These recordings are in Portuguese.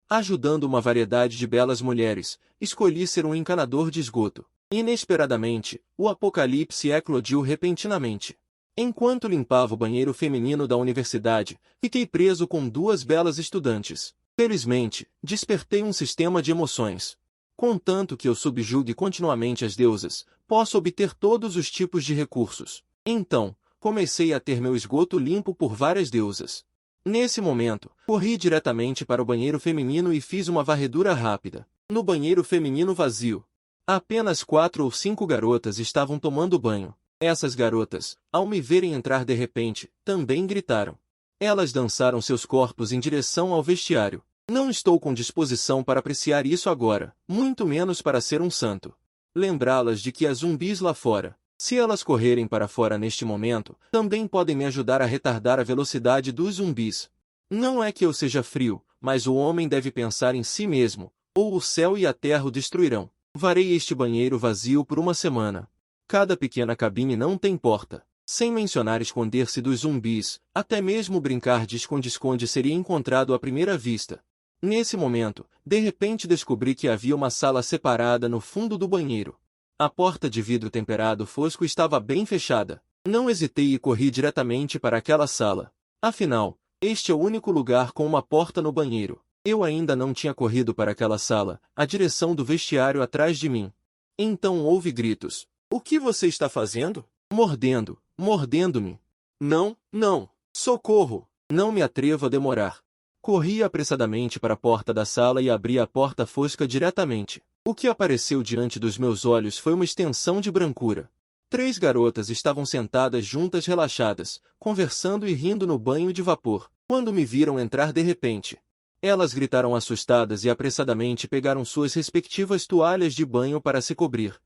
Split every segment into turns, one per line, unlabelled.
Ajudando uma variedade de belas mulheres, escolhi ser um encanador de esgoto. Inesperadamente, o apocalipse eclodiu repentinamente. Enquanto limpava o banheiro feminino da universidade, fiquei preso com duas belas estudantes. Felizmente, despertei um sistema de emoções. Contanto que eu subjugue continuamente as deusas, posso obter todos os tipos de recursos. Então, comecei a ter meu esgoto limpo por várias deusas. Nesse momento, corri diretamente para o banheiro feminino e fiz uma varredura rápida. No banheiro feminino vazio, apenas 4 ou 5 garotas estavam tomando banho. Essas garotas, ao me verem entrar de repente, também gritaram. Elas dançaram seus corpos em direção ao vestiário. Não estou com disposição para apreciar isso agora, muito menos para ser um santo. Lembrá-las de que há zumbis lá fora. Se elas correrem para fora neste momento, também podem me ajudar a retardar a velocidade dos zumbis. Não é que eu seja frio, mas o homem deve pensar em si mesmo, ou o céu e a terra o destruirão. Varei este banheiro vazio por uma semana. Cada pequena cabine não tem porta. Sem mencionar esconder-se dos zumbis, até mesmo brincar de esconde-esconde seria encontrado à primeira vista. Nesse momento, de repente descobri que havia uma sala separada no fundo do banheiro. A porta de vidro temperado fosco estava bem fechada. Não hesitei e corri diretamente para aquela sala. Afinal, este é o único lugar com uma porta no banheiro. Eu ainda não tinha corrido para aquela sala, a direção do vestiário atrás de mim. Então houve gritos. O que você está fazendo? Mordendo-me. Não, não. Socorro! Não me atrevo a demorar. Corri apressadamente para a porta da sala e abri a porta fosca diretamente. O que apareceu diante dos meus olhos foi uma extensão de brancura. 3 garotas estavam sentadas juntas relaxadas, conversando e rindo no banho de vapor, quando me viram entrar de repente. Elas gritaram assustadas e apressadamente pegaram suas respectivas toalhas de banho para se cobrir.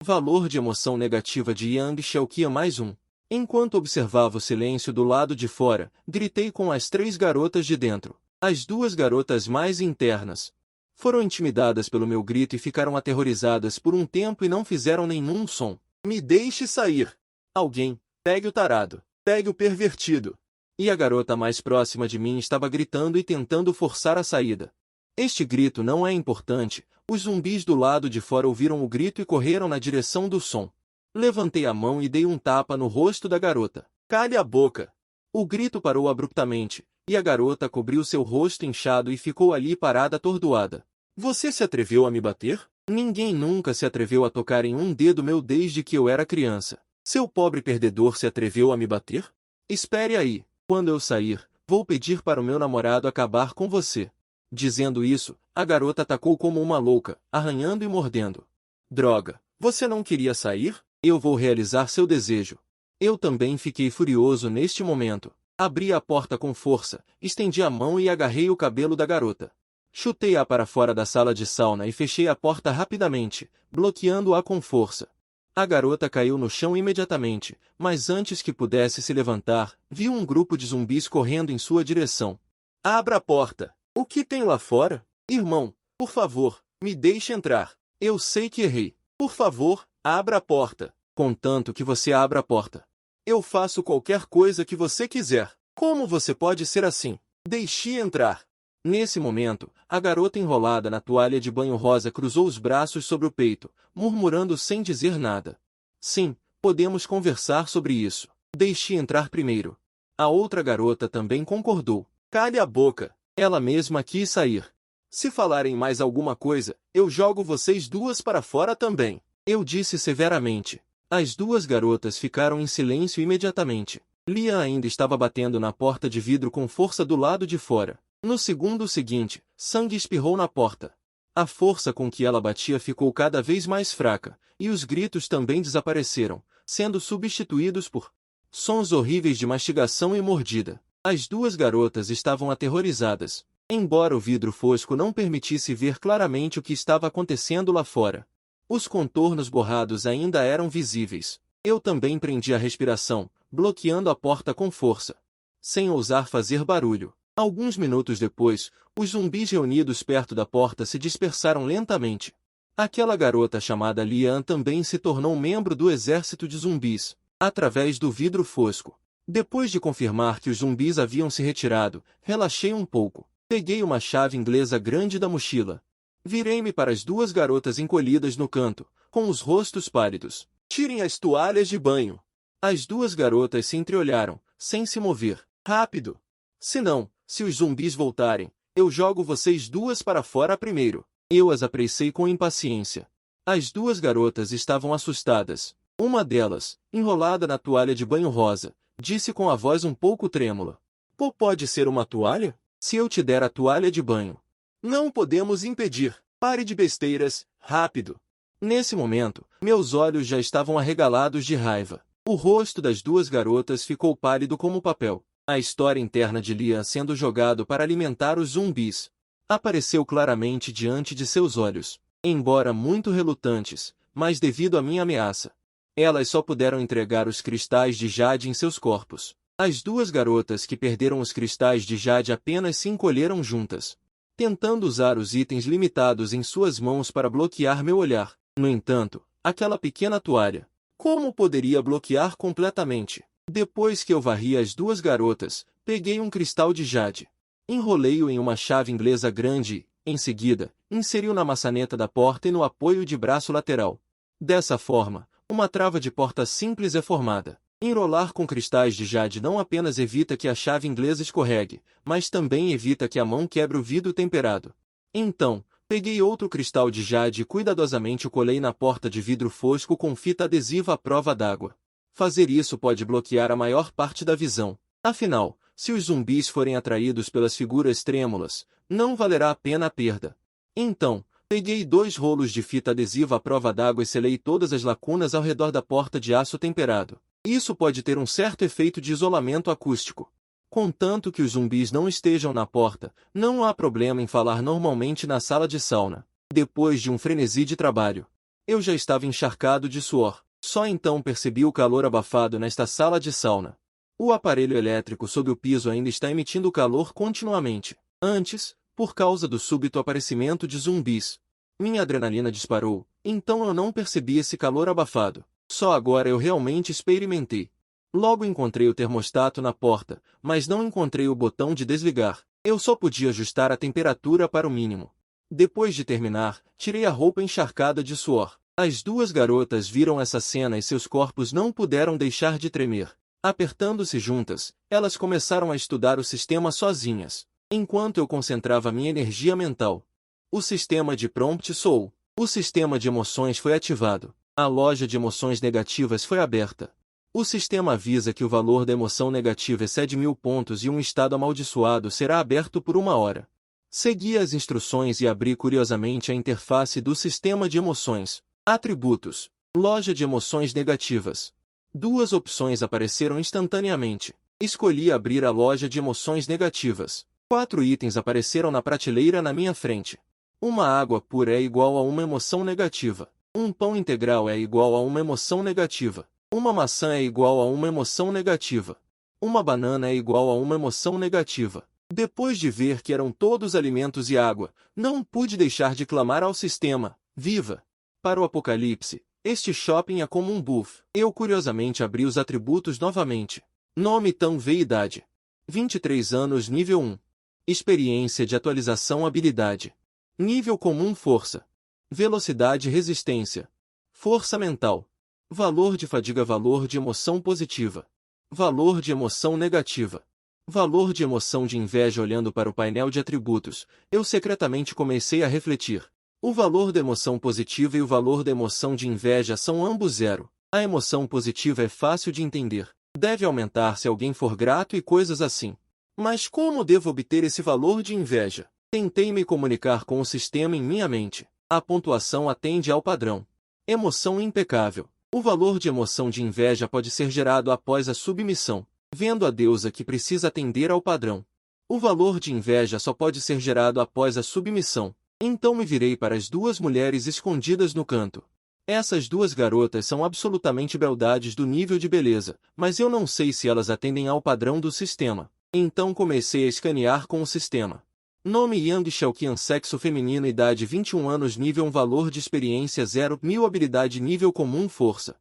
Valor de emoção negativa de Yang Xiaoqia mais um. Enquanto observava o silêncio do lado de fora, gritei com as 3 garotas de dentro. As 2 garotas mais internas foram intimidadas pelo meu grito e ficaram aterrorizadas por um tempo e não fizeram nenhum som. Me deixe sair! Alguém, pegue o tarado, pegue o pervertido! E a garota mais próxima de mim estava gritando e tentando forçar a saída. Este grito não é importante. Os zumbis do lado de fora ouviram o grito e correram na direção do som. Levantei a mão e dei um tapa no rosto da garota. Cale a boca! O grito parou abruptamente, e a garota cobriu seu rosto inchado e ficou ali parada atordoada. Você se atreveu a me bater? Ninguém nunca se atreveu a tocar em um dedo meu desde que eu era criança. Seu pobre perdedor se atreveu a me bater? Espere aí. Quando eu sair, vou pedir para o meu namorado acabar com você. Dizendo isso, a garota atacou como uma louca, arranhando e mordendo. Droga! Você não queria sair? Eu vou realizar seu desejo. Eu também fiquei furioso neste momento. Abri a porta com força, estendi a mão e agarrei o cabelo da garota. Chutei-a para fora da sala de sauna e fechei a porta rapidamente, bloqueando-a com força. A garota caiu no chão imediatamente, mas antes que pudesse se levantar, viu um grupo de zumbis correndo em sua direção. Abra a porta! O que tem lá fora? Irmão, por favor, me deixe entrar. Eu sei que errei. Por favor, abra a porta. Contanto que você abra a porta. Eu faço qualquer coisa que você quiser. Como você pode ser assim? Deixe entrar. Nesse momento, a garota enrolada na toalha de banho rosa cruzou os braços sobre o peito, murmurando sem dizer nada. Sim, podemos conversar sobre isso. Deixe entrar primeiro. A outra garota também concordou. Cale a boca. Ela mesma quis sair. Se falarem mais alguma coisa, eu jogo vocês duas para fora também. Eu disse severamente. As 2 garotas ficaram em silêncio imediatamente. Lia ainda estava batendo na porta de vidro com força do lado de fora. No segundo seguinte, sangue espirrou na porta. A força com que ela batia ficou cada vez mais fraca, e os gritos também desapareceram, sendo substituídos por sons horríveis de mastigação e mordida. As 2 garotas estavam aterrorizadas, embora o vidro fosco não permitisse ver claramente o que estava acontecendo lá fora. Os contornos borrados ainda eram visíveis. Eu também prendi a respiração, bloqueando a porta com força, sem ousar fazer barulho. Alguns minutos depois, os zumbis reunidos perto da porta se dispersaram lentamente. Aquela garota chamada Lian também se tornou membro do exército de zumbis, através do vidro fosco. Depois de confirmar que os zumbis haviam se retirado, relaxei um pouco. Peguei uma chave inglesa grande da mochila. Virei-me para as duas garotas encolhidas no canto, com os rostos pálidos. Tirem as toalhas de banho. As duas garotas se entreolharam, sem se mover. Rápido! Senão, se os zumbis voltarem, eu jogo vocês duas para fora primeiro. Eu as apressei com impaciência. As duas garotas estavam assustadas. Uma delas, enrolada na toalha de banho rosa, disse com a voz um pouco trêmula. Pô, pode ser uma toalha? Se eu te der a toalha de banho. Não podemos impedir. Pare de besteiras, rápido. Nesse momento, meus olhos já estavam arregalados de raiva. O rosto das duas garotas ficou pálido como papel. A história interna de Liam sendo jogado para alimentar os zumbis apareceu claramente diante de seus olhos. Embora muito relutantes, mas devido à minha ameaça, elas só puderam entregar os cristais de Jade em seus corpos. As duas garotas que perderam os cristais de Jade apenas se encolheram juntas, tentando usar os itens limitados em suas mãos para bloquear meu olhar. No entanto, aquela pequena toalha, como poderia bloquear completamente? Depois que eu varri as duas garotas, peguei um cristal de Jade. Enrolei-o em uma chave inglesa grande e, em seguida, inseri-o na maçaneta da porta e no apoio de braço lateral. Dessa forma, uma trava de porta simples é formada. Enrolar com cristais de Jade não apenas evita que a chave inglesa escorregue, mas também evita que a mão quebre o vidro temperado. Então, peguei outro cristal de Jade e cuidadosamente o colei na porta de vidro fosco com fita adesiva à prova d'água. Fazer isso pode bloquear a maior parte da visão. Afinal, se os zumbis forem atraídos pelas figuras trêmulas, não valerá a pena a perda. Então, peguei 2 rolos de fita adesiva à prova d'água e selei todas as lacunas ao redor da porta de aço temperado. Isso pode ter um certo efeito de isolamento acústico. Contanto que os zumbis não estejam na porta, não há problema em falar normalmente na sala de sauna. Depois de um frenesi de trabalho, eu já estava encharcado de suor. Só então percebi o calor abafado nesta sala de sauna. O aparelho elétrico sob o piso ainda está emitindo calor continuamente. Antes, por causa do súbito aparecimento de zumbis, minha adrenalina disparou, então eu não percebi esse calor abafado. Só agora eu realmente experimentei. Logo encontrei o termostato na porta, mas não encontrei o botão de desligar. Eu só podia ajustar a temperatura para o mínimo. Depois de terminar, tirei a roupa encharcada de suor. As duas garotas viram essa cena e seus corpos não puderam deixar de tremer. Apertando-se juntas, elas começaram a estudar o sistema sozinhas, enquanto eu concentrava minha energia mental. O sistema de prompt soou. O sistema de emoções foi ativado. A loja de emoções negativas foi aberta. O sistema avisa que o valor da emoção negativa excede 1000 pontos e um estado amaldiçoado será aberto por 1 hora. Segui as instruções e abri curiosamente a interface do sistema de emoções. Atributos. Loja de emoções negativas. 2 opções apareceram instantaneamente. Escolhi abrir a loja de emoções negativas. 4 itens apareceram na prateleira na minha frente. Uma água pura é igual a uma emoção negativa. Um pão integral é igual a uma emoção negativa. Uma maçã é igual a uma emoção negativa. Uma banana é igual a uma emoção negativa. Depois de ver que eram todos alimentos e água, não pude deixar de clamar ao sistema: viva! Para o apocalipse, este shopping é como um buff. Eu curiosamente abri os atributos novamente. Nome e idade. 23 anos nível 1. Experiência de atualização habilidade. Nível comum força. Velocidade e resistência. Força mental. Valor de fadiga. Valor de emoção positiva. Valor de emoção negativa. Valor de emoção de inveja. Olhando para o painel de atributos, eu secretamente comecei a refletir. O valor da emoção positiva e o valor da emoção de inveja são ambos 0. A emoção positiva é fácil de entender. Deve aumentar se alguém for grato e coisas assim. Mas como devo obter esse valor de inveja? Tentei me comunicar com o sistema em minha mente. A pontuação atende ao padrão. Emoção impecável. O valor de emoção de inveja pode ser gerado após a submissão, vendo a deusa que precisa atender ao padrão. O valor de inveja só pode ser gerado após a submissão. Então me virei para as 2 mulheres escondidas no canto. Essas 2 garotas são absolutamente beldades do nível de beleza, mas eu não sei se elas atendem ao padrão do sistema. Então comecei a escanear com o sistema. Nome Yang Xiaoqian, sexo feminino, idade 21 anos, nível 1, valor de experiência 0, 1000, habilidade nível comum, força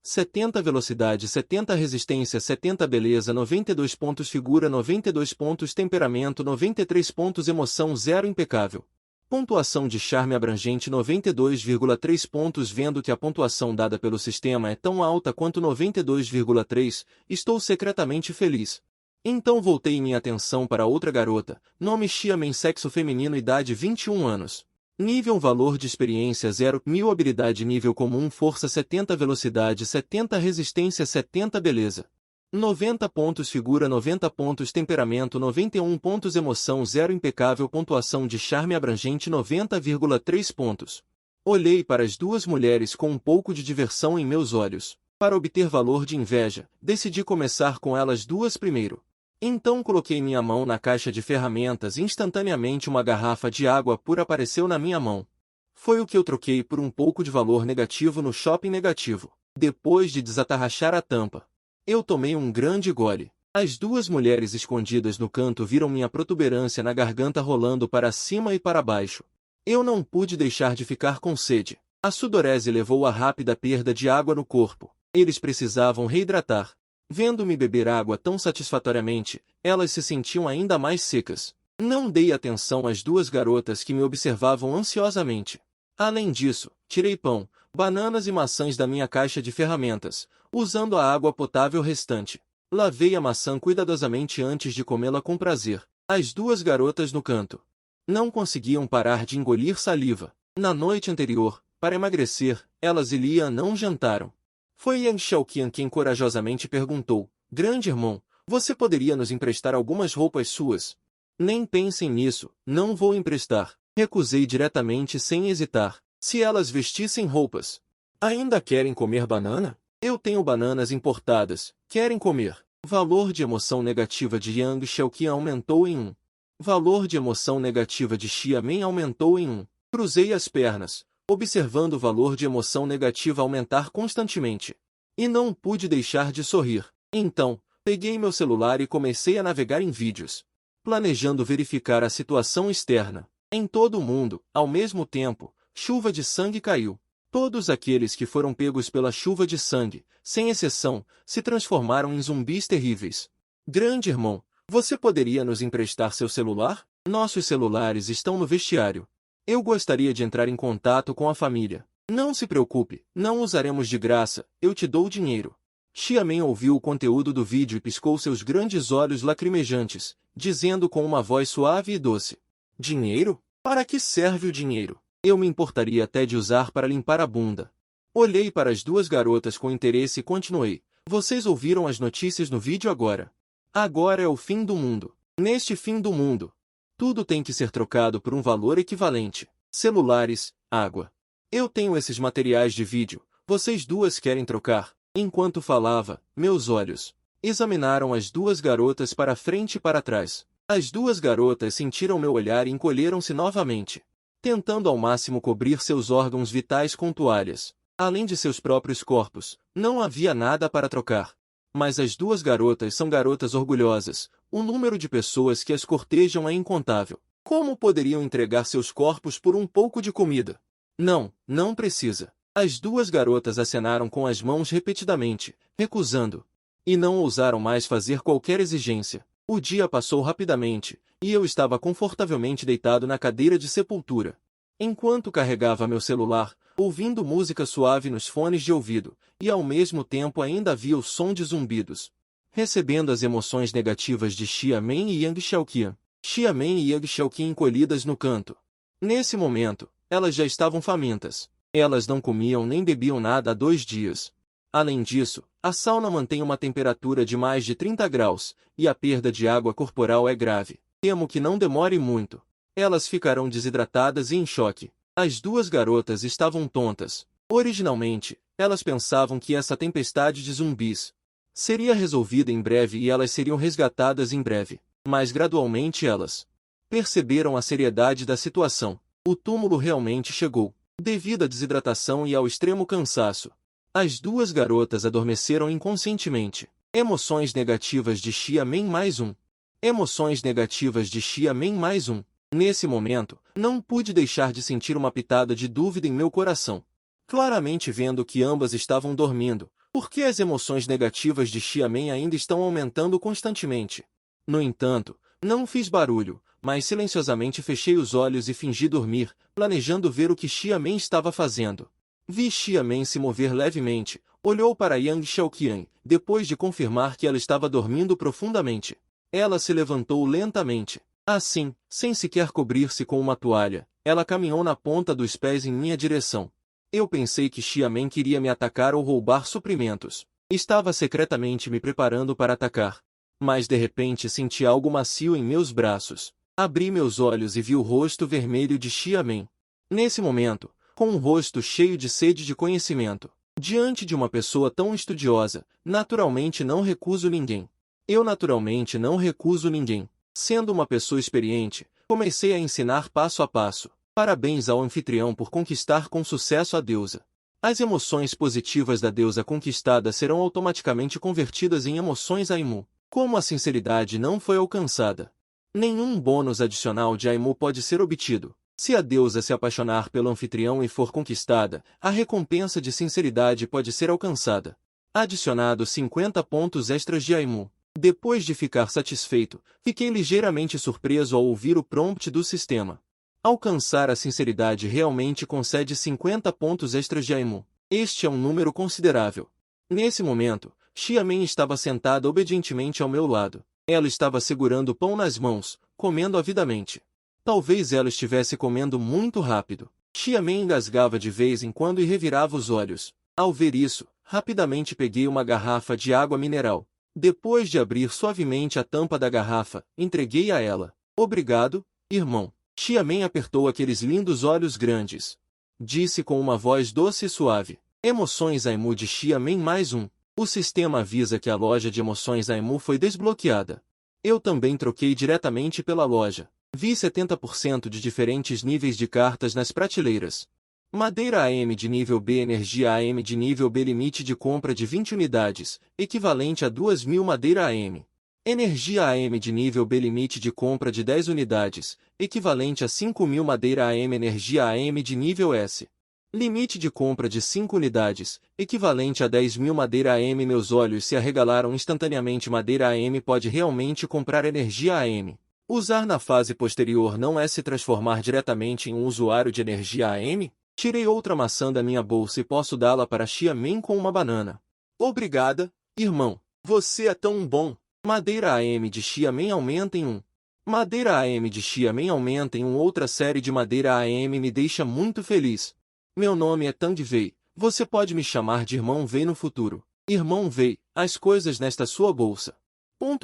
70 velocidade, 70 resistência, 70 beleza, 92 pontos figura, 92 pontos temperamento, 93 pontos emoção, 0 impecável. Pontuação de charme abrangente 92,3 pontos. Vendo que a pontuação dada pelo sistema é tão alta quanto 92,3, estou secretamente feliz. Então voltei minha atenção para outra garota, nome Xiamen, sexo feminino, idade 21 anos. Nível valor de experiência 0, 1000 habilidade nível comum, força 70 velocidade 70 resistência 70 beleza. 90 pontos figura, 90 pontos temperamento, 91 pontos emoção, 0 impecável. Pontuação de charme abrangente 90,3 pontos. Olhei para as duas mulheres com um pouco de diversão em meus olhos. Para obter valor de inveja, decidi começar com elas duas primeiro. Então coloquei minha mão na caixa de ferramentas e instantaneamente uma garrafa de água pura apareceu na minha mão. Foi o que eu troquei por um pouco de valor negativo no shopping negativo. Depois de desatarrachar a tampa, eu tomei um grande gole. As duas mulheres escondidas no canto viram minha protuberância na garganta rolando para cima e para baixo. Eu não pude deixar de ficar com sede. A sudorese levou a rápida perda de água no corpo. Eles precisavam reidratar. Vendo-me beber água tão satisfatoriamente, elas se sentiam ainda mais secas. Não dei atenção às duas garotas que me observavam ansiosamente. Além disso, tirei pão, bananas e maçãs da minha caixa de ferramentas, usando a água potável restante. Lavei a maçã cuidadosamente antes de comê-la com prazer. As duas garotas no canto não conseguiam parar de engolir saliva. Na noite anterior, para emagrecer, elas e Lian não jantaram. Foi Yang Xiaoqian quem corajosamente perguntou: grande irmão, você poderia nos emprestar algumas roupas suas? Nem pensem nisso, não vou emprestar. Recusei diretamente sem hesitar. Se elas vestissem roupas, ainda querem comer banana? Eu tenho bananas importadas, querem comer? Valor de emoção negativa de Yang Xiaoqian aumentou em 1. Valor de emoção negativa de Xiamen aumentou em 1. Cruzei as pernas, observando o valor de emoção negativa aumentar constantemente. E não pude deixar de sorrir. Então, peguei meu celular e comecei a navegar em vídeos, planejando verificar a situação externa. Em todo o mundo, ao mesmo tempo, chuva de sangue caiu. Todos aqueles que foram pegos pela chuva de sangue, sem exceção, se transformaram em zumbis terríveis. Grande irmão, você poderia nos emprestar seu celular? Nossos celulares estão no vestiário. Eu gostaria de entrar em contato com a família. Não se preocupe, não usaremos de graça, eu te dou dinheiro. Xiamen ouviu o conteúdo do vídeo e piscou seus grandes olhos lacrimejantes, dizendo com uma voz suave e doce: dinheiro? Para que serve o dinheiro? Eu me importaria até de usar para limpar a bunda. Olhei para as duas garotas com interesse e continuei: vocês ouviram as notícias no vídeo agora? Agora é o fim do mundo. Neste fim do mundo, tudo tem que ser trocado por um valor equivalente. Celulares, água. Eu tenho esses materiais de vídeo, vocês duas querem trocar? Enquanto falava, meus olhos examinaram as duas garotas para frente e para trás. As duas garotas sentiram meu olhar e encolheram-se novamente, tentando ao máximo cobrir seus órgãos vitais com toalhas. Além de seus próprios corpos, não havia nada para trocar. Mas as duas garotas são garotas orgulhosas, o número de pessoas que as cortejam é incontável. Como poderiam entregar seus corpos por um pouco de comida? Não, não precisa. As duas garotas acenaram com as mãos repetidamente, recusando. E não ousaram mais fazer qualquer exigência. O dia passou rapidamente, e eu estava confortavelmente deitado na cadeira de sepultura. Enquanto carregava meu celular, ouvindo música suave nos fones de ouvido, e ao mesmo tempo ainda havia o som de zumbidos. Recebendo as emoções negativas de Xiamen e Yang Xiaoqian. Xiamen e Yang Xiaoqian encolhidas no canto. Nesse momento, elas já estavam famintas. Elas não comiam nem bebiam nada há 2 dias. Além disso, a sauna mantém uma temperatura de mais de 30 graus, e a perda de água corporal é grave. Temo que não demore muito. Elas ficarão desidratadas e em choque. As duas garotas estavam tontas. Originalmente, elas pensavam que essa tempestade de zumbis seria resolvida em breve e elas seriam resgatadas em breve. Mas gradualmente elas perceberam a seriedade da situação. O túmulo realmente chegou. Devido à desidratação e ao extremo cansaço, as duas garotas adormeceram inconscientemente. Emoções negativas de Xiamen mais 1. Emoções negativas de Xiamen mais 1. Nesse momento, não pude deixar de sentir uma pitada de dúvida em meu coração. Claramente vendo que ambas estavam dormindo, Porque as emoções negativas de Xiamen ainda estão aumentando constantemente. No entanto, não fiz barulho, mas silenciosamente fechei os olhos e fingi dormir, planejando ver o que Xiamen estava fazendo. Vi Xiamen se mover levemente, olhou para Yang Xiaoqian, depois de confirmar que ela estava dormindo profundamente. Ela se levantou lentamente. Assim, sem sequer cobrir-se com uma toalha, ela caminhou na ponta dos pés em minha direção. Eu pensei que Xiamen queria me atacar ou roubar suprimentos. Estava secretamente me preparando para atacar. Mas de repente senti algo macio em meus braços. Abri meus olhos e vi o rosto vermelho de Xiamen. Nesse momento, com um rosto cheio de sede de conhecimento, diante de uma pessoa tão estudiosa, naturalmente não recuso ninguém. Eu naturalmente não recuso ninguém. Sendo uma pessoa experiente, comecei a ensinar passo a passo. Parabéns ao anfitrião por conquistar com sucesso a deusa. As emoções positivas da deusa conquistada serão automaticamente convertidas em emoções Aimu. Como a sinceridade não foi alcançada, nenhum bônus adicional de Aimu pode ser obtido. Se a deusa se apaixonar pelo anfitrião e for conquistada, a recompensa de sinceridade pode ser alcançada. Adicionado 50 pontos extras de Aimu. Depois de ficar satisfeito, fiquei ligeiramente surpreso ao ouvir o prompt do sistema. Alcançar a sinceridade realmente concede 50 pontos extras de Aimu. Este é um número considerável. Nesse momento, Xiamen estava sentada obedientemente ao meu lado. Ela estava segurando o pão nas mãos, comendo avidamente. Talvez ela estivesse comendo muito rápido. Xiamen engasgava de vez em quando e revirava os olhos. Ao ver isso, rapidamente peguei uma garrafa de água mineral. Depois de abrir suavemente a tampa da garrafa, entreguei a ela. Obrigado, irmão. Xiamen apertou aqueles lindos olhos grandes. Disse com uma voz doce e suave. Emoções Aimu de Xiamen mais um. O sistema avisa que a loja de emoções Aimu foi desbloqueada. Eu também troquei diretamente pela loja. Vi 70% de diferentes níveis de cartas nas prateleiras. Madeira AM de nível B, energia AM de nível B, limite de compra de 20 unidades, equivalente a 2.000 madeira AM. Energia AM de nível B, limite de compra de 10 unidades, equivalente a 5.000 madeira AM. Energia AM de nível S. Limite de compra de 5 unidades, equivalente a 10.000 madeira AM. Meus olhos se arregalaram instantaneamente. Madeira AM pode realmente comprar energia AM. Usar na fase posterior não é se transformar diretamente em um usuário de energia AM? Tirei outra maçã da minha bolsa e posso dá-la para Xiamen com uma banana. Obrigada, irmão. Você é tão bom. Madeira AM de Xiamen aumenta em 1. Madeira AM de Xiamen aumenta em 1. Outra série de madeira AM me deixa muito feliz. Meu nome é Tang Wei. Você pode me chamar de Irmão Wei no futuro. Irmão Wei, as coisas nesta sua bolsa.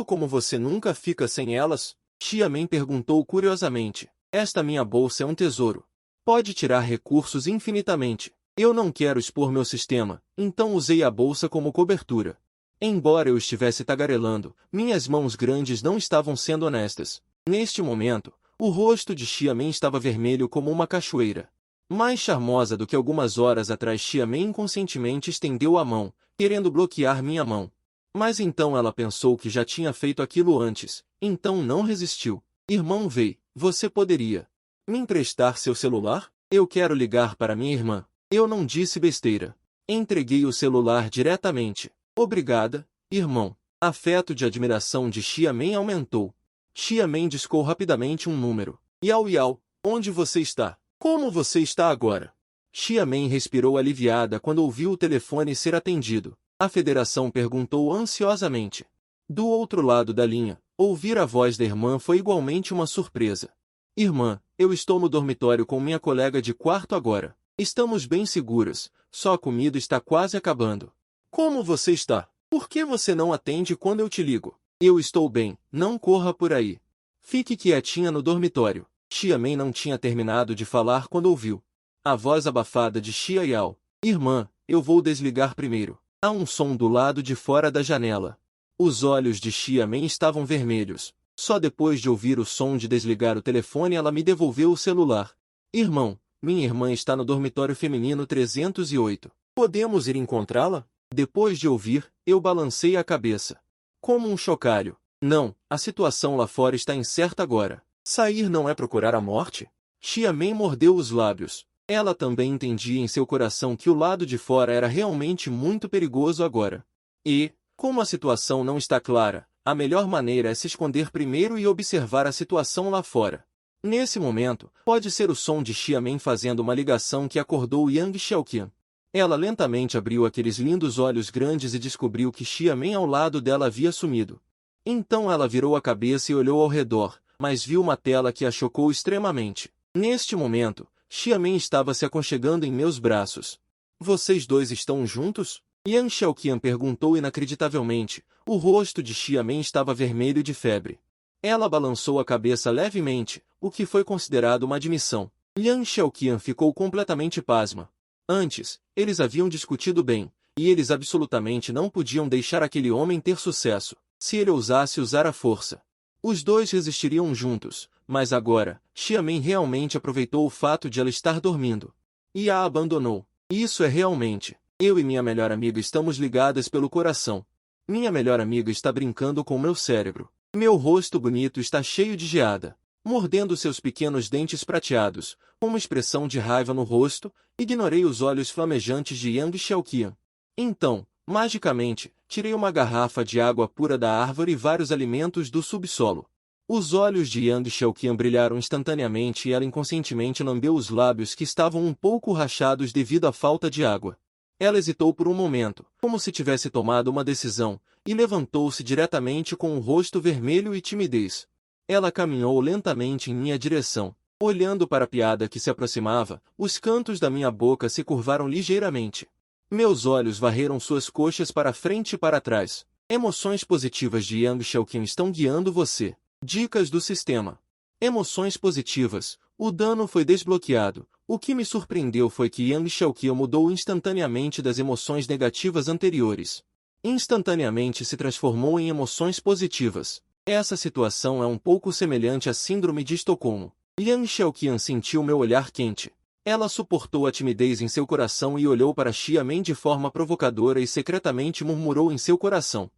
Como você nunca fica sem elas? Xiamen perguntou curiosamente. Esta minha bolsa é um tesouro. Pode tirar recursos infinitamente. Eu não quero expor meu sistema, então usei a bolsa como cobertura. Embora eu estivesse tagarelando, minhas mãos grandes não estavam sendo honestas. Neste momento, o rosto de Xiamen estava vermelho como uma cachoeira. Mais charmosa do que algumas horas atrás, Xiamen inconscientemente estendeu a mão, querendo bloquear minha mão. Mas então ela pensou que já tinha feito aquilo antes, então não resistiu. Irmão Wei, você poderia me emprestar seu celular? Eu quero ligar para minha irmã. Eu não disse besteira. Entreguei o celular diretamente. Obrigada, irmão. Afeto de admiração de Xiamen aumentou. Xiamen discou rapidamente um número. Yao Yao, onde você está? Como você está agora? Xiamen respirou aliviada quando ouviu o telefone ser atendido. A federação perguntou ansiosamente. Do outro lado da linha, ouvir a voz da irmã foi igualmente uma surpresa. Irmã, eu estou no dormitório com minha colega de quarto agora. Estamos bem seguras, só a comida está quase acabando. Como você está? Por que você não atende quando eu te ligo? Eu estou bem, não corra por aí. Fique quietinha no dormitório. Xiamen não tinha terminado de falar quando ouviu a voz abafada de Xia Yao. Irmã, eu vou desligar primeiro. Há um som do lado de fora da janela. Os olhos de Xiamen estavam vermelhos. Só depois de ouvir o som de desligar o telefone ela me devolveu o celular. Irmão, minha irmã está no dormitório feminino 308. Podemos ir encontrá-la? Depois de ouvir, eu balancei a cabeça. Como um chocalho. Não, a situação lá fora está incerta agora. Sair não é procurar a morte? Xiamen mordeu os lábios. Ela também entendia em seu coração que o lado de fora era realmente muito perigoso agora. E, como a situação não está clara, a melhor maneira é se esconder primeiro e observar a situação lá fora. Nesse momento, pode ser o som de Xiamen fazendo uma ligação que acordou Yang Xiaoqian. Ela lentamente abriu aqueles lindos olhos grandes e descobriu que Xiamen ao lado dela havia sumido. Então ela virou a cabeça e olhou ao redor, mas viu uma tela que a chocou extremamente. Neste momento, Xiamen estava se aconchegando em meus braços. Vocês dois estão juntos? Yang Xiaoqian perguntou inacreditavelmente. O rosto de Xiamen estava vermelho de febre. Ela balançou a cabeça levemente, o que foi considerado uma admissão. Yang Xiaoqian ficou completamente pasma. Antes, eles haviam discutido bem, e eles absolutamente não podiam deixar aquele homem ter sucesso, se ele ousasse usar a força. Os dois resistiriam juntos, mas agora, Xiamen realmente aproveitou o fato de ela estar dormindo. E a abandonou. Isso é realmente... Eu e minha melhor amiga estamos ligadas pelo coração. Minha melhor amiga está brincando com meu cérebro. Meu rosto bonito está cheio de geada. Mordendo seus pequenos dentes prateados, com uma expressão de raiva no rosto, ignorei os olhos flamejantes de Yang Xiaoqian. Então, magicamente, tirei uma garrafa de água pura da árvore e vários alimentos do subsolo. Os olhos de Yang Xiaoqian brilharam instantaneamente e ela inconscientemente lambeu os lábios que estavam um pouco rachados devido à falta de água. Ela hesitou por um momento, como se tivesse tomado uma decisão, e levantou-se diretamente com o rosto vermelho e timidez. Ela caminhou lentamente em minha direção. Olhando para a piada que se aproximava, os cantos da minha boca se curvaram ligeiramente. Meus olhos varreram suas coxas para frente e para trás. Emoções positivas de Yang Xiaoqian estão guiando você. Dicas do sistema. Emoções positivas. O dano foi desbloqueado. O que me surpreendeu foi que Yang Xiaoqian mudou instantaneamente das emoções negativas anteriores. Instantaneamente se transformou em emoções positivas. Essa situação é um pouco semelhante à síndrome de Estocolmo. Yang Xiaoqian sentiu meu olhar quente. Ela suportou a timidez em seu coração e olhou para Xiamen de forma provocadora e secretamente murmurou em seu coração.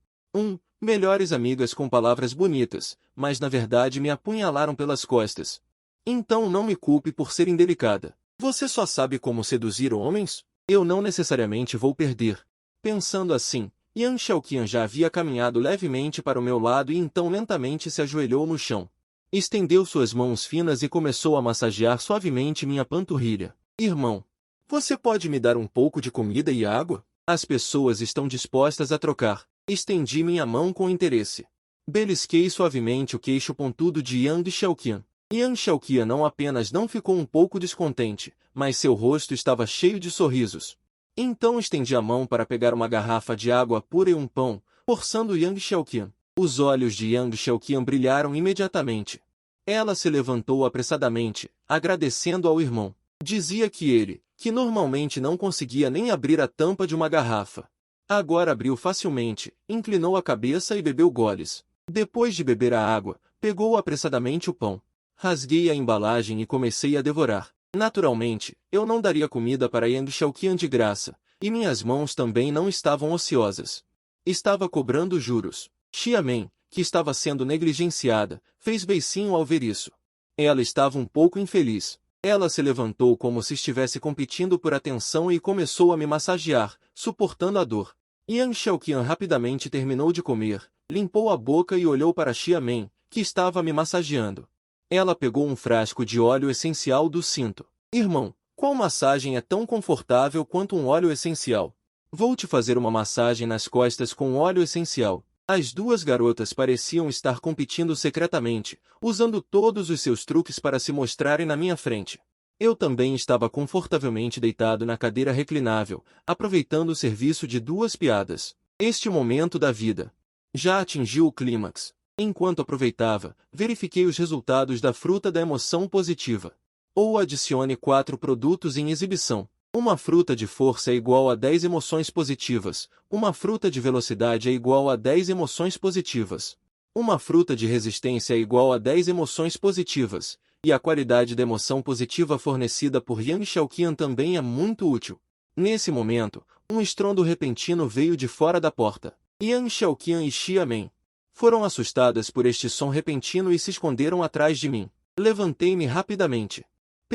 Melhores amigas com palavras bonitas, mas na verdade me apunhalaram pelas costas. Então não me culpe por ser indelicada. Você só sabe como seduzir homens? Eu não necessariamente vou perder. Pensando assim, Yang Xiaoqian já havia caminhado levemente para o meu lado e então lentamente se ajoelhou no chão. Estendeu suas mãos finas e começou a massagear suavemente minha panturrilha. Irmão, você pode me dar um pouco de comida e água? As pessoas estão dispostas a trocar. Estendi minha mão com interesse. Belisquei suavemente o queixo pontudo de Yang Xiaoqian. Yang Xiaoqian não apenas não ficou um pouco descontente, mas seu rosto estava cheio de sorrisos. Então estendi a mão para pegar uma garrafa de água pura e um pão, forçando Yang Xiaoqian. Os olhos de Yang Xiaoqian brilharam imediatamente. Ela se levantou apressadamente, agradecendo ao irmão. Dizia que ele, que normalmente não conseguia nem abrir a tampa de uma garrafa, agora abriu facilmente, inclinou a cabeça e bebeu goles. Depois de beber a água, pegou apressadamente o pão. Rasguei a embalagem e comecei a devorar. Naturalmente, eu não daria comida para Yang Xiaoqian de graça, e minhas mãos também não estavam ociosas. Estava cobrando juros. Xiamen, que estava sendo negligenciada, fez beicinho ao ver isso. Ela estava um pouco infeliz. Ela se levantou como se estivesse competindo por atenção e começou a me massagear, suportando a dor. Yang Xiaoqian rapidamente terminou de comer, limpou a boca e olhou para Xiamen, que estava me massageando. Ela pegou um frasco de óleo essencial do cinto. Irmão, qual massagem é tão confortável quanto um óleo essencial? Vou te fazer uma massagem nas costas com óleo essencial. As duas garotas pareciam estar competindo secretamente, usando todos os seus truques para se mostrarem na minha frente. Eu também estava confortavelmente deitado na cadeira reclinável, aproveitando o serviço de duas piadas. Este momento da vida já atingiu o clímax. Enquanto aproveitava, verifiquei os resultados da fruta da emoção positiva. Ou adicione 4 produtos em exibição. Uma fruta de força é igual a 10 emoções positivas. Uma fruta de velocidade é igual a 10 emoções positivas. Uma fruta de resistência é igual a 10 emoções positivas. E a qualidade da emoção positiva fornecida por Yang Xiaoqian também é muito útil. Nesse momento, um estrondo repentino veio de fora da porta. Yang Xiaoqian e Xiamen foram assustadas por este som repentino e se esconderam atrás de mim. Levantei-me rapidamente.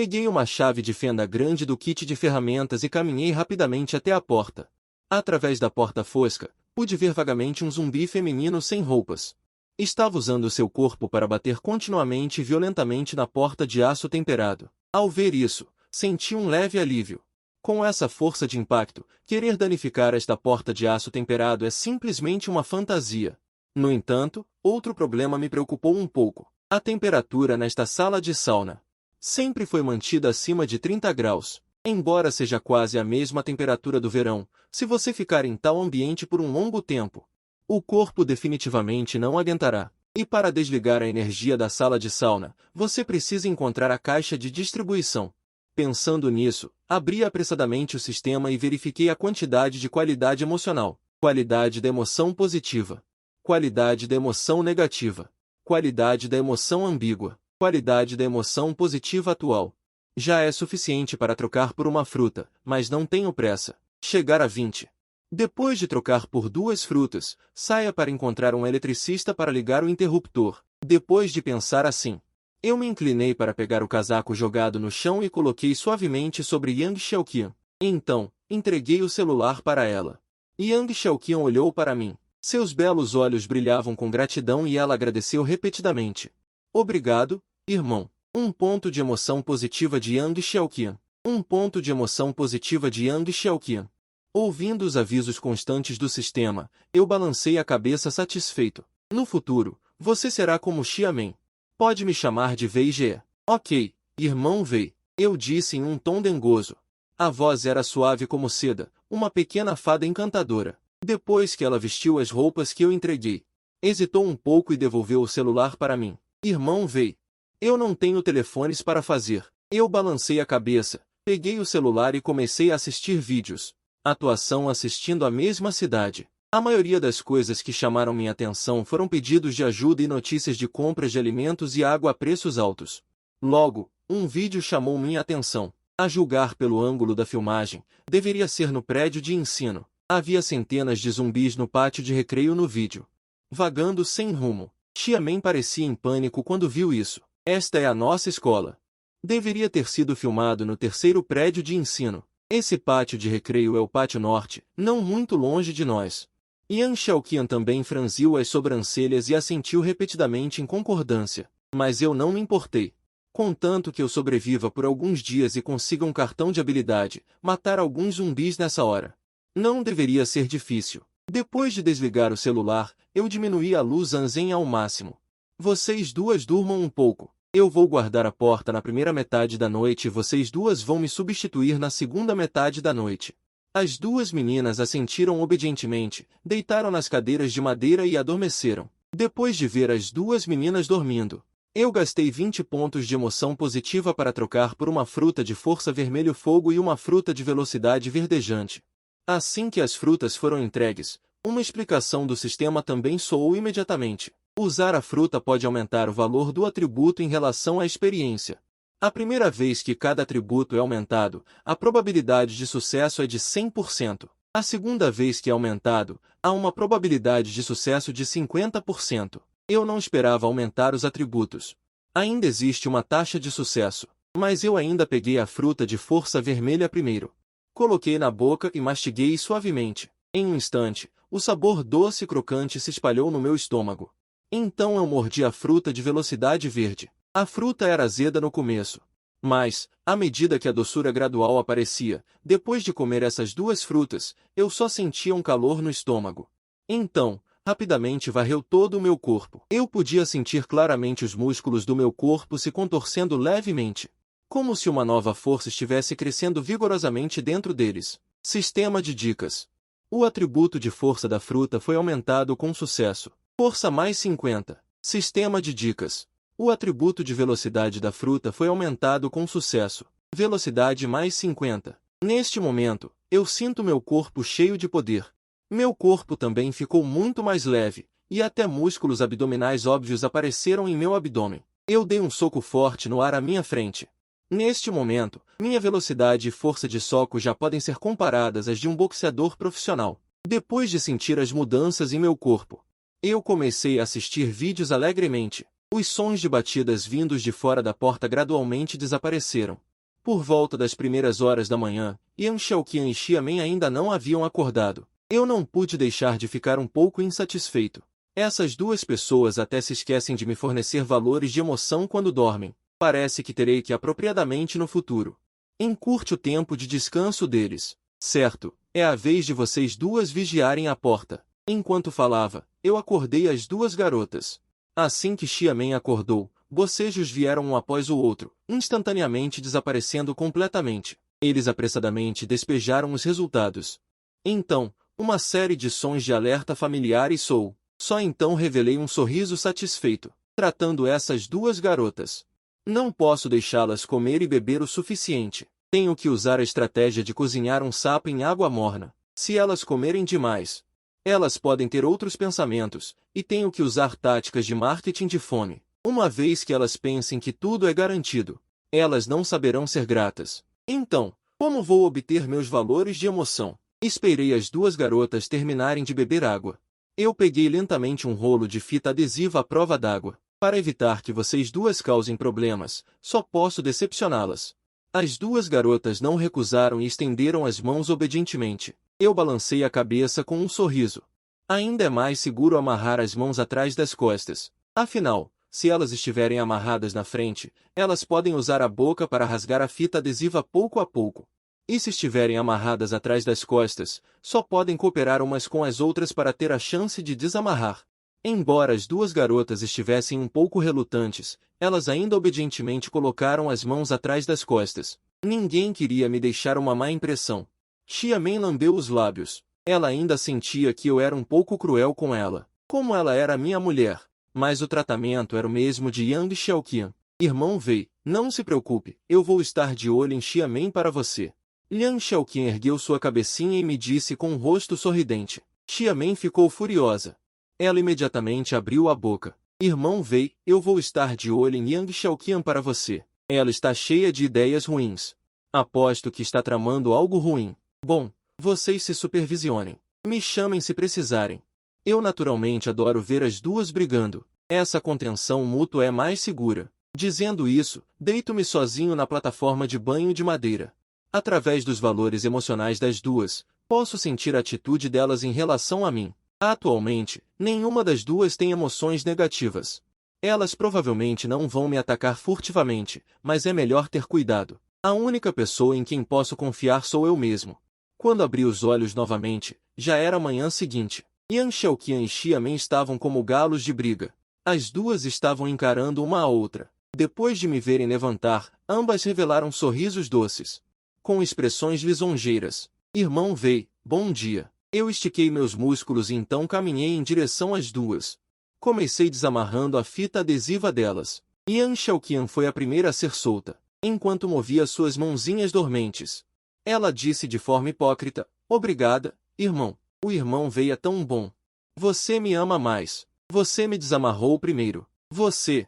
Peguei uma chave de fenda grande do kit de ferramentas e caminhei rapidamente até a porta. Através da porta fosca, pude ver vagamente um zumbi feminino sem roupas. Estava usando seu corpo para bater continuamente e violentamente na porta de aço temperado. Ao ver isso, senti um leve alívio. Com essa força de impacto, querer danificar esta porta de aço temperado é simplesmente uma fantasia. No entanto, outro problema me preocupou um pouco. A temperatura nesta sala de sauna sempre foi mantida acima de 30 graus. Embora seja quase a mesma temperatura do verão, se você ficar em tal ambiente por um longo tempo, o corpo definitivamente não aguentará. E para desligar a energia da sala de sauna, você precisa encontrar a caixa de distribuição. Pensando nisso, abri apressadamente o sistema e verifiquei a quantidade de qualidade emocional, qualidade da emoção positiva, qualidade da emoção negativa, qualidade da emoção ambígua, qualidade da emoção positiva atual. Já é suficiente para trocar por uma fruta, mas não tenho pressa. Chegar a 20. Depois de trocar por 2 frutas, saia para encontrar um eletricista para ligar o interruptor. Depois de pensar assim, eu me inclinei para pegar o casaco jogado no chão e coloquei suavemente sobre Yang Xiaoqian. Então, entreguei o celular para ela. Yang Xiaoqian olhou para mim. Seus belos olhos brilhavam com gratidão e ela agradeceu repetidamente. Obrigado, irmão. Um ponto de emoção positiva de Yang Xiaoqian. Um ponto de emoção positiva de Yang Xiaoqian. Ouvindo os avisos constantes do sistema, eu balancei a cabeça satisfeito. No futuro, você será como Xiamen. Pode me chamar de Wei Jie. Ok, irmão Wei, eu disse em um tom dengoso. A voz era suave como seda, uma pequena fada encantadora. Depois que ela vestiu as roupas que eu entreguei, hesitou um pouco e devolveu o celular para mim. Irmão Wei, eu não tenho telefones para fazer. Eu balancei a cabeça, peguei o celular e comecei a assistir vídeos. Atuação assistindo a mesma cidade. A maioria das coisas que chamaram minha atenção foram pedidos de ajuda e notícias de compras de alimentos e água a preços altos. Logo, um vídeo chamou minha atenção. A julgar pelo ângulo da filmagem, deveria ser no prédio de ensino. Havia centenas de zumbis no pátio de recreio no vídeo, vagando sem rumo. Xiamen parecia em pânico quando viu isso. Esta é a nossa escola. Deveria ter sido filmado no 3º prédio de ensino. Esse pátio de recreio é o pátio norte, não muito longe de nós. Yang Xiaoqian também franziu as sobrancelhas e assentiu repetidamente em concordância. Mas eu não me importei. Contanto que eu sobreviva por alguns dias e consiga um cartão de habilidade, matar alguns zumbis nessa hora. Não deveria ser difícil. Depois de desligar o celular, eu diminuí a luz Anzen ao máximo. Vocês duas durmam um pouco. Eu vou guardar a porta na primeira metade da noite e vocês duas vão me substituir na segunda metade da noite. As 2 meninas assentiram obedientemente, deitaram nas cadeiras de madeira e adormeceram. Depois de ver as 2 meninas dormindo, eu gastei 20 pontos de emoção positiva para trocar por uma fruta de força vermelho fogo e uma fruta de velocidade verdejante. Assim que as frutas foram entregues, uma explicação do sistema também soou imediatamente. Usar a fruta pode aumentar o valor do atributo em relação à experiência. A primeira vez que cada atributo é aumentado, a probabilidade de sucesso é de 100%. A segunda vez que é aumentado, há uma probabilidade de sucesso de 50%. Eu não esperava aumentar os atributos. Ainda existe uma taxa de sucesso, mas eu ainda peguei a fruta de força vermelha primeiro. Coloquei na boca e mastiguei suavemente. Em um instante, o sabor doce e crocante se espalhou no meu estômago. Então eu mordi a fruta de velocidade verde. A fruta era azeda no começo. Mas, à medida que a doçura gradual aparecia, depois de comer essas 2 frutas, eu só sentia um calor no estômago. Então, rapidamente varreu todo o meu corpo. Eu podia sentir claramente os músculos do meu corpo se contorcendo levemente, como se uma nova força estivesse crescendo vigorosamente dentro deles. Sistema de dicas. O atributo de força da fruta foi aumentado com sucesso. Força mais 50. Sistema de dicas. O atributo de velocidade da fruta foi aumentado com sucesso. Velocidade mais 50. Neste momento, eu sinto meu corpo cheio de poder. Meu corpo também ficou muito mais leve, e até músculos abdominais óbvios apareceram em meu abdômen. Eu dei um soco forte no ar à minha frente. Neste momento, minha velocidade e força de soco já podem ser comparadas às de um boxeador profissional. Depois de sentir as mudanças em meu corpo, eu comecei a assistir vídeos alegremente. Os sons de batidas vindos de fora da porta gradualmente desapareceram. Por volta das primeiras horas da manhã, Yan Xiaoqian e Xiamen ainda não haviam acordado. Eu não pude deixar de ficar um pouco insatisfeito. Essas duas pessoas até se esquecem de me fornecer valores de emoção quando dormem. Parece que terei que apropriadamente no futuro. Encurte o tempo de descanso deles. Certo, é a vez de vocês duas vigiarem a porta. Enquanto falava, eu acordei as duas garotas. Assim que Xiamen acordou, bocejos vieram um após o outro, instantaneamente desaparecendo completamente. Eles apressadamente despejaram os resultados. Então, uma série de sons de alerta familiar e sou. Só então revelei um sorriso satisfeito, tratando essas duas garotas. Não posso deixá-las comer e beber o suficiente. Tenho que usar a estratégia de cozinhar um sapo em água morna. Se elas comerem demais, elas podem ter outros pensamentos, e tenho que usar táticas de marketing de fome. Uma vez que elas pensem que tudo é garantido, elas não saberão ser gratas. Então, como vou obter meus valores de emoção? Esperei as duas garotas terminarem de beber água. Eu peguei lentamente um rolo de fita adesiva à prova d'água. Para evitar que vocês duas causem problemas, só posso decepcioná-las. As duas garotas não recusaram e estenderam as mãos obedientemente. Eu balancei a cabeça com um sorriso. Ainda é mais seguro amarrar as mãos atrás das costas. Afinal, se elas estiverem amarradas na frente, elas podem usar a boca para rasgar a fita adesiva pouco a pouco. E se estiverem amarradas atrás das costas, só podem cooperar umas com as outras para ter a chance de desamarrar. Embora as duas garotas estivessem um pouco relutantes, elas ainda obedientemente colocaram as mãos atrás das costas. Ninguém queria me deixar uma má impressão. Xiamen lambeu os lábios. Ela ainda sentia que eu era um pouco cruel com ela, como ela era minha mulher. Mas o tratamento era o mesmo de Yang Xiaoqian. Irmão Wei, não se preocupe, eu vou estar de olho em Xiamen para você. Liang Xiaoqian ergueu sua cabecinha e me disse com um rosto sorridente. Xiamen ficou furiosa. Ela imediatamente abriu a boca. Irmão Wei, eu vou estar de olho em Yang Xiaoqian para você. Ela está cheia de ideias ruins. Aposto que está tramando algo ruim. Bom, vocês se supervisionem. Me chamem se precisarem. Eu naturalmente adoro ver as duas brigando. Essa contenção mútua é mais segura. Dizendo isso, deito-me sozinho na plataforma de banho de madeira. Através dos valores emocionais das duas, posso sentir a atitude delas em relação a mim. Atualmente, nenhuma das duas tem emoções negativas. Elas provavelmente não vão me atacar furtivamente, mas é melhor ter cuidado. A única pessoa em quem posso confiar sou eu mesmo. Quando abri os olhos novamente, já era a manhã seguinte. Yan Xiaoqian e Xiamen estavam como galos de briga. As duas estavam encarando uma a outra. Depois de me verem levantar, ambas revelaram sorrisos doces, com expressões lisonjeiras. Irmão Wei, bom dia. Eu estiquei meus músculos e então caminhei em direção às duas. Comecei desamarrando a fita adesiva delas. Yan Xiaoqian foi a primeira a ser solta, enquanto movia suas mãozinhas dormentes. Ela disse de forma hipócrita, obrigada, irmão. O irmão Wei é tão bom. Você me ama mais. Você me desamarrou primeiro. Você.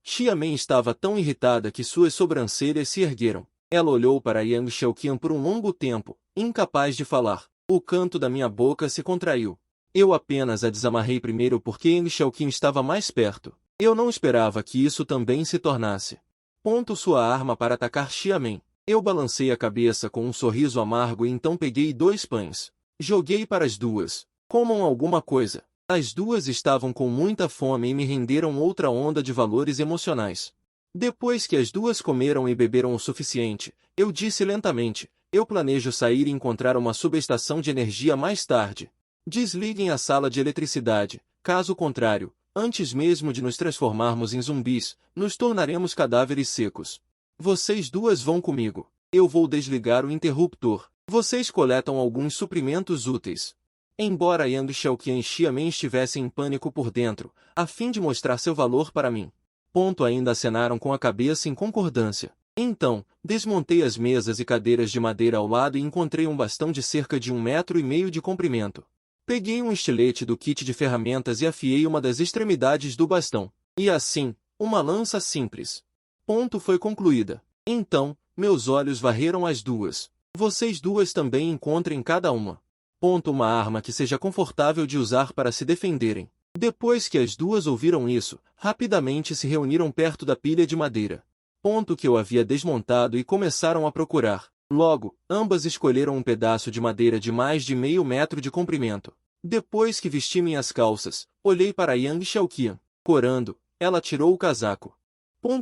Xiamen estava tão irritada que suas sobrancelhas se ergueram. Ela olhou para Yang Xiaoqian por um longo tempo, incapaz de falar. O canto da minha boca se contraiu. Eu apenas a desamarrei primeiro porque Yang Xiaoqian estava mais perto. Eu não esperava que isso também se tornasse. Ponto sua arma para atacar Xiamen. Eu balancei a cabeça com um sorriso amargo e então peguei 2 pães. Joguei para as duas. Comam alguma coisa. As duas estavam com muita fome e me renderam outra onda de valores emocionais. Depois que as duas comeram e beberam o suficiente, eu disse lentamente, eu planejo sair e encontrar uma subestação de energia mais tarde. Desliguem a sala de eletricidade, caso contrário, antes mesmo de nos transformarmos em zumbis, nos tornaremos cadáveres secos. Vocês duas vão comigo. Eu vou desligar o interruptor. Vocês coletam alguns suprimentos úteis. Embora Yang Xiaoqian e Xiamen estivessem em pânico por dentro, a fim de mostrar seu valor para mim. Ainda acenaram com a cabeça em concordância. Então, desmontei as mesas e cadeiras de madeira ao lado e encontrei um bastão de cerca de 1,5 metros de comprimento. Peguei um estilete do kit de ferramentas e afiei uma das extremidades do bastão. E assim, uma lança simples. Foi concluída. Então, meus olhos varreram as duas. Vocês duas também encontrem cada uma. Uma arma que seja confortável de usar para se defenderem. Depois que as duas ouviram isso, rapidamente se reuniram perto da pilha de madeira. ponto que eu havia desmontado e começaram a procurar. Logo, ambas escolheram um pedaço de madeira de mais de meio metro de comprimento. Depois que vesti minhas calças, olhei para Yang Xiaoqian. Corando, ela tirou o casaco.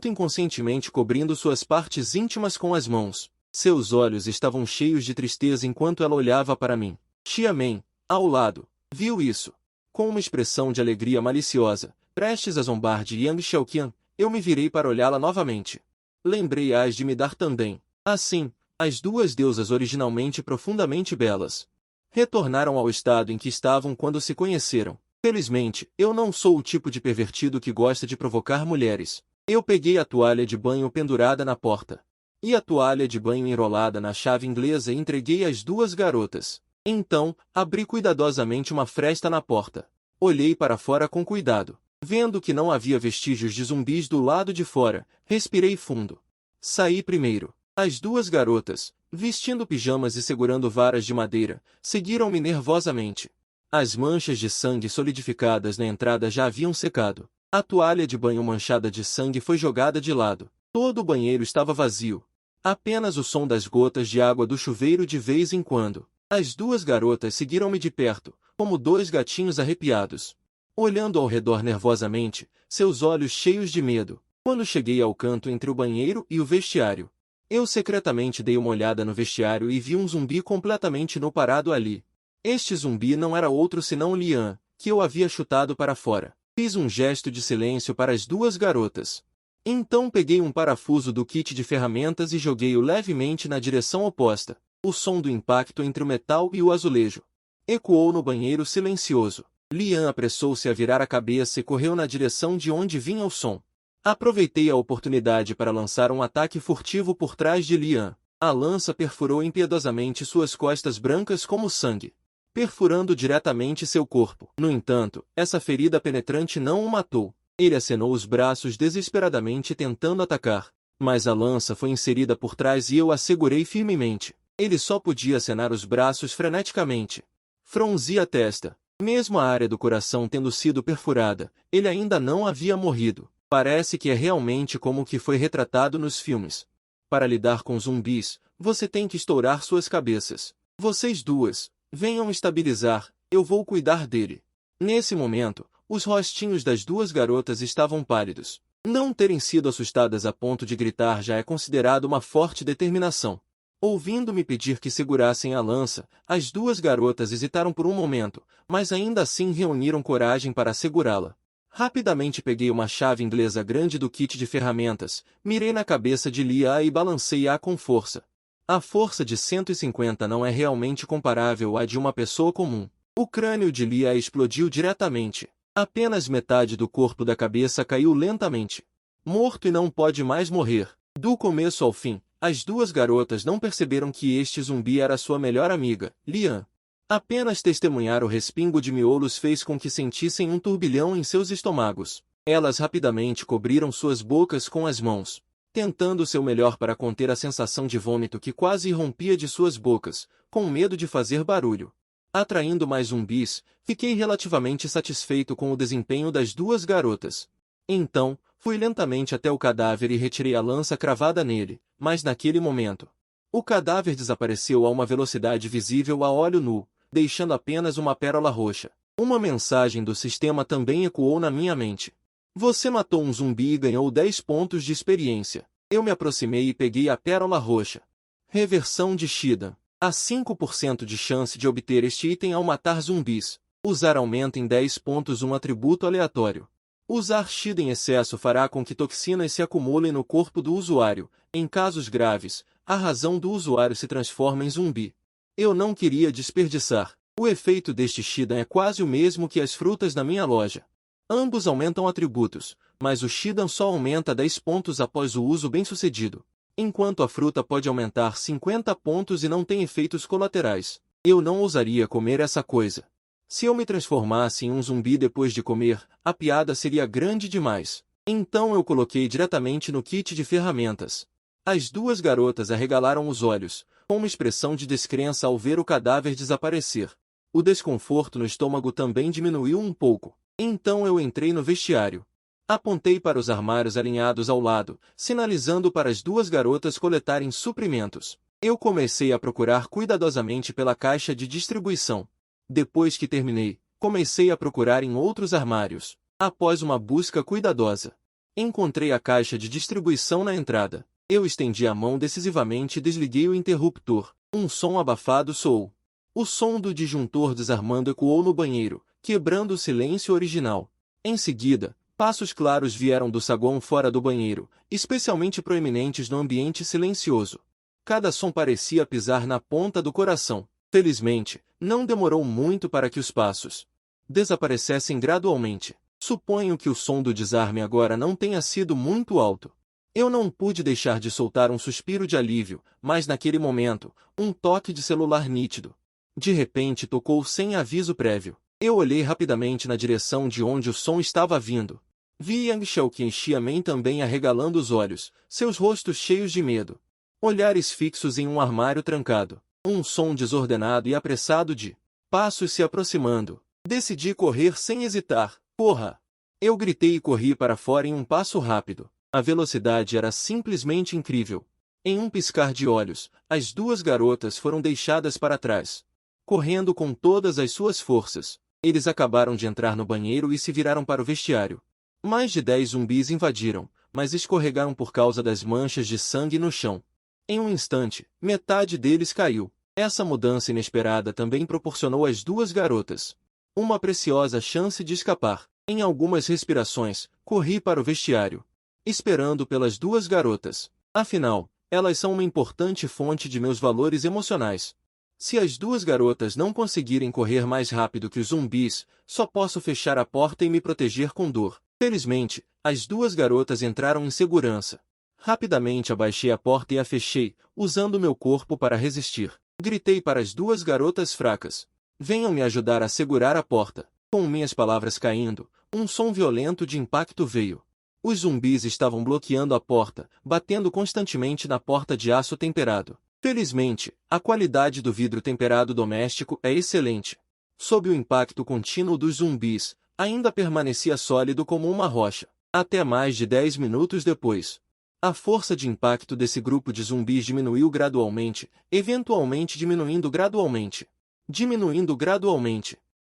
Inconscientemente cobrindo suas partes íntimas com as mãos. Seus olhos estavam cheios de tristeza enquanto ela olhava para mim. Xiamen, ao lado, viu isso. Com uma expressão de alegria maliciosa, prestes a zombar de Yang Xiaoqian, eu me virei para olhá-la novamente. Lembrei-as de me dar também. Assim, as duas deusas originalmente profundamente belas retornaram ao estado em que estavam quando se conheceram. Felizmente, eu não sou o tipo de pervertido que gosta de provocar mulheres. Eu peguei a toalha de banho pendurada na porta e a toalha de banho enrolada na chave inglesa e entreguei às duas garotas. Então, abri cuidadosamente uma fresta na porta. Olhei para fora com cuidado. Vendo que não havia vestígios de zumbis do lado de fora, respirei fundo. Saí primeiro. As duas garotas, vestindo pijamas e segurando varas de madeira, seguiram-me nervosamente. As manchas de sangue solidificadas na entrada já haviam secado. A toalha de banho manchada de sangue foi jogada de lado. Todo o banheiro estava vazio. Apenas o som das gotas de água do chuveiro de vez em quando. As duas garotas seguiram-me de perto, como dois gatinhos arrepiados. Olhando ao redor nervosamente, seus olhos cheios de medo. Quando cheguei ao canto entre o banheiro e o vestiário, eu secretamente dei uma olhada no vestiário e vi um zumbi completamente nu parado ali. Este zumbi não era outro senão Lian, que eu havia chutado para fora. Fiz um gesto de silêncio para as duas garotas. Então peguei um parafuso do kit de ferramentas e joguei-o levemente na direção oposta. O som do impacto entre o metal e o azulejo ecoou no banheiro silencioso. Lian apressou-se a virar a cabeça e correu na direção de onde vinha o som. Aproveitei a oportunidade para lançar um ataque furtivo por trás de Lian. A lança perfurou impiedosamente suas costas brancas como sangue, perfurando diretamente seu corpo. No entanto, essa ferida penetrante não o matou. Ele acenou os braços desesperadamente tentando atacar, mas a lança foi inserida por trás e eu a segurei firmemente. Ele só podia acenar os braços freneticamente. Franzi a testa. Mesmo a área do coração tendo sido perfurada, ele ainda não havia morrido. Parece que é realmente como o que foi retratado nos filmes. Para lidar com zumbis, você tem que estourar suas cabeças. Vocês duas, venham estabilizar, eu vou cuidar dele. Nesse momento, os rostinhos das duas garotas estavam pálidos. Não terem sido assustadas a ponto de gritar já é considerado uma forte determinação. Ouvindo-me pedir que segurassem a lança, as duas garotas hesitaram por um momento, mas ainda assim reuniram coragem para segurá-la. Rapidamente peguei uma chave inglesa grande do kit de ferramentas, mirei na cabeça de Lia e balancei-a com força. A força de 150 não é realmente comparável à de uma pessoa comum. O crânio de Lia explodiu diretamente. Apenas metade do corpo da cabeça caiu lentamente. Morto e não pode mais morrer. Do começo ao fim, as duas garotas não perceberam que este zumbi era sua melhor amiga, Lian. Apenas testemunhar o respingo de miolos fez com que sentissem um turbilhão em seus estômagos. Elas rapidamente cobriram suas bocas com as mãos, tentando seu melhor para conter a sensação de vômito que quase irrompia de suas bocas, com medo de fazer barulho. Atraindo mais zumbis, fiquei relativamente satisfeito com o desempenho das duas garotas. Então, fui lentamente até o cadáver e retirei a lança cravada nele, mas naquele momento, o cadáver desapareceu a uma velocidade visível a olho nu, deixando apenas uma pérola roxa. Uma mensagem do sistema também ecoou na minha mente. Você matou um zumbi e ganhou 10 pontos de experiência. Eu me aproximei e peguei a pérola roxa. Reversão de Shida. Há 5% de chance de obter este item ao matar zumbis. Usar aumenta em 10 pontos um atributo aleatório. Usar Shida em excesso fará com que toxinas se acumulem no corpo do usuário. Em casos graves, a razão do usuário se transforma em zumbi. Eu não queria desperdiçar. O efeito deste Shida é quase o mesmo que as frutas na minha loja. Ambos aumentam atributos, mas o Shidan só aumenta 10 pontos após o uso bem-sucedido, enquanto a fruta pode aumentar 50 pontos e não tem efeitos colaterais. Eu não ousaria comer essa coisa. Se eu me transformasse em um zumbi depois de comer, a piada seria grande demais. Então eu coloquei diretamente no kit de ferramentas. As duas garotas arregalaram os olhos, com uma expressão de descrença ao ver o cadáver desaparecer. O desconforto no estômago também diminuiu um pouco. Então eu entrei no vestiário. Apontei para os armários alinhados ao lado, sinalizando para as duas garotas coletarem suprimentos. Eu comecei a procurar cuidadosamente pela caixa de distribuição. Depois que terminei, comecei a procurar em outros armários. Após uma busca cuidadosa, encontrei a caixa de distribuição na entrada. Eu estendi a mão decisivamente e desliguei o interruptor. Um som abafado soou. O som do disjuntor desarmando ecoou no banheiro, quebrando o silêncio original. Em seguida, passos claros vieram do saguão fora do banheiro, especialmente proeminentes no ambiente silencioso. Cada som parecia pisar na ponta do coração. Felizmente, não demorou muito para que os passos desaparecessem gradualmente. Suponho que o som do desarme agora não tenha sido muito alto. Eu não pude deixar de soltar um suspiro de alívio, mas naquele momento, um toque de celular nítido. De repente tocou sem aviso prévio. Eu olhei rapidamente na direção de onde o som estava vindo. Vi Yang Xiaoqi e Xiamen também arregalando os olhos, seus rostos cheios de medo. Olhares fixos em um armário trancado. Um som desordenado e apressado de passos se aproximando. Decidi correr sem hesitar. Corra! Eu gritei e corri para fora em um passo rápido. A velocidade era simplesmente incrível. Em um piscar de olhos, as duas garotas foram deixadas para trás. Correndo com todas as suas forças, eles acabaram de entrar no banheiro e se viraram para o vestiário. Mais de 10 zumbis invadiram, mas escorregaram por causa das manchas de sangue no chão. Em um instante, metade deles caiu. Essa mudança inesperada também proporcionou às duas garotas uma preciosa chance de escapar. Em algumas respirações, corri para o vestiário, esperando pelas duas garotas. Afinal, elas são uma importante fonte de meus valores emocionais. Se as duas garotas não conseguirem correr mais rápido que os zumbis, só posso fechar a porta e me proteger com dor. Felizmente, as duas garotas entraram em segurança. Rapidamente abaixei a porta e a fechei, usando meu corpo para resistir. Gritei para as duas garotas fracas: venham me ajudar a segurar a porta. Com minhas palavras caindo, um som violento de impacto veio. Os zumbis estavam bloqueando a porta, batendo constantemente na porta de aço temperado. Felizmente, a qualidade do vidro temperado doméstico é excelente. Sob o impacto contínuo dos zumbis, ainda permanecia sólido como uma rocha. Até mais de 10 minutos depois, a força de impacto desse grupo de zumbis diminuiu gradualmente, eventualmente diminuindo gradualmente.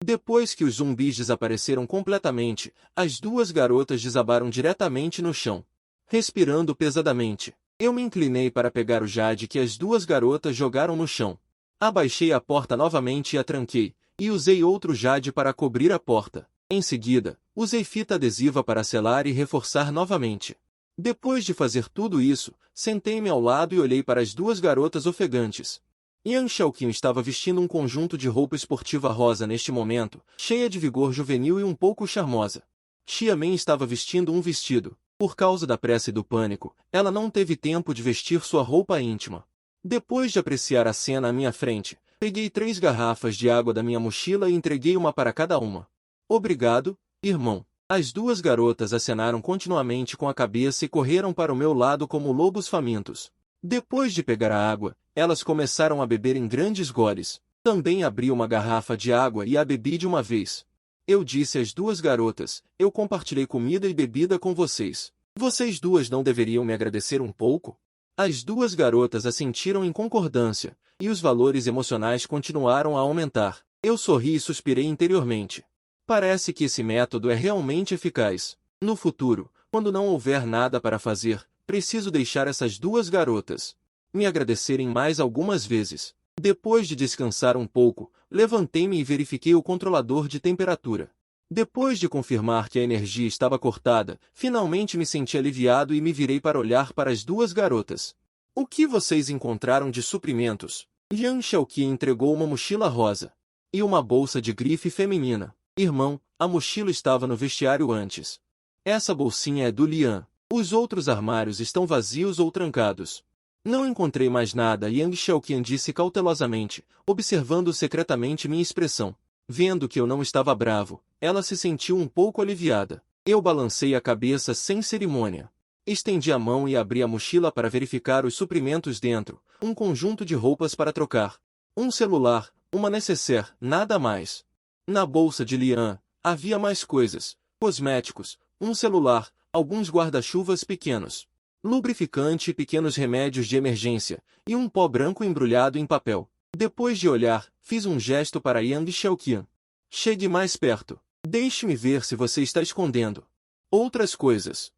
Depois que os zumbis desapareceram completamente, as duas garotas desabaram diretamente no chão, respirando pesadamente. Eu me inclinei para pegar o jade que as duas garotas jogaram no chão. Abaixei a porta novamente e a tranquei, e usei outro jade para cobrir a porta. Em seguida, usei fita adesiva para selar e reforçar novamente. Depois de fazer tudo isso, sentei-me ao lado e olhei para as duas garotas ofegantes. Yang Xiaoqi estava vestindo um conjunto de roupa esportiva rosa neste momento, cheia de vigor juvenil e um pouco charmosa. Xiamen estava vestindo um vestido. Por causa da pressa e do pânico, ela não teve tempo de vestir sua roupa íntima. Depois de apreciar a cena à minha frente, peguei 3 garrafas de água da minha mochila e entreguei uma para cada uma. Obrigado, irmão. As duas garotas acenaram continuamente com a cabeça e correram para o meu lado como lobos famintos. Depois de pegar a água, elas começaram a beber em grandes goles. Também abri uma garrafa de água e a bebi de uma vez. Eu disse às duas garotas: eu compartilhei comida e bebida com vocês. Vocês duas não deveriam me agradecer um pouco? As duas garotas assentiram em concordância, e os valores emocionais continuaram a aumentar. Eu sorri e suspirei interiormente. Parece que esse método é realmente eficaz. No futuro, quando não houver nada para fazer, preciso deixar essas duas garotas me agradecerem mais algumas vezes. Depois de descansar um pouco, levantei-me e verifiquei o controlador de temperatura. Depois de confirmar que a energia estava cortada, finalmente me senti aliviado e me virei para olhar para as duas garotas. O que vocês encontraram de suprimentos? Yang Xiaoqi entregou uma mochila rosa e uma bolsa de grife feminina. Irmão, a mochila estava no vestiário antes. Essa bolsinha é do Lian. Os outros armários estão vazios ou trancados. Não encontrei mais nada, Yang Xiaoqian disse cautelosamente, observando secretamente minha expressão. Vendo que eu não estava bravo, ela se sentiu um pouco aliviada. Eu balancei a cabeça sem cerimônia. Estendi a mão e abri a mochila para verificar os suprimentos dentro, um conjunto de roupas para trocar, um celular, uma nécessaire, nada mais. Na bolsa de Lian, havia mais coisas, cosméticos, um celular, alguns guarda-chuvas pequenos, lubrificante e pequenos remédios de emergência, e um pó branco embrulhado em papel. Depois de olhar, fiz um gesto para Yang Xiaoqian. Chegue mais perto. Deixe-me ver se você está escondendo outras coisas.